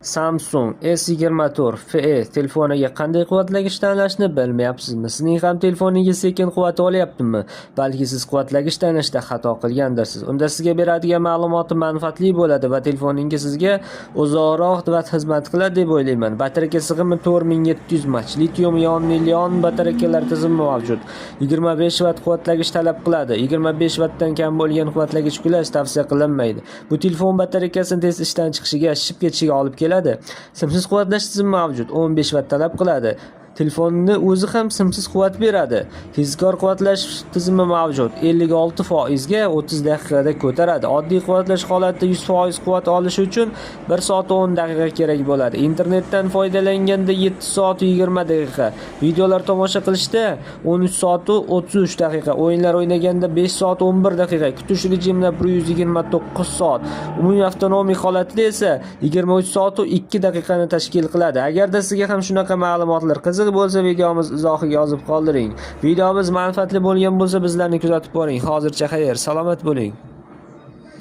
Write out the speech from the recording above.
Samsung S24 FE telefoniga qanday quvvatlagich tanlashni bilmayapsizmi? Sizning ham telefoningiz sekin quvvat olyaptimi? Balki siz quvvatlagich tanlashda xato qilgandirsiz. Unda sizga beradigan ma'lumoti manfaatli bo'ladi va telefoningiz sizga uzoqroq va xizmat qiladi deb o'ylayman. Batareyka sig'imi 4700 mAh, litium ion batareykalar tizimi mavjud. 25 vatt quvvatlagich talab qiladi. 25 vattdan kam bo'lgan quvvatlagich qulash tavsiya qilinmaydi. Bu telefon batareykasini tez ishdan chiqishiga, shishib ketishiga olib keladi. Simsiz quvvatlash tizimi mavjud. 15 vatt talab qiladi. Telefonning o'zi ham simsiz quvvat beradi. Tezkor quvvatlash tizimi mavjud. 56% ga 30 daqiqada ko'taradi. Oddiy quvvatlash holatida 100% quvvat olish uchun 1 soat 10 daqiqa kerak bo'ladi. Internetdan foydalanganda 7 soat 20 daqiqa. Videolar tomosha qilishda 13 soat 33 daqiqa. O'yinlar o'ynaganda 5 soat 11 daqiqa. Kutish rejimida 129 soat. Umumiy avtonomik holatda esa 23 soat 2 daqiqani tashkil qiladi. Agarda sizga ham shunaqa ma'lumotlar qiziq bo'lsa, videomiz izohiga yozib qoldiring. Videomiz manfaatli bo'lgan bo'lsa, bizlarni kuzatib boring. Hozircha xayr, salomat bo'ling.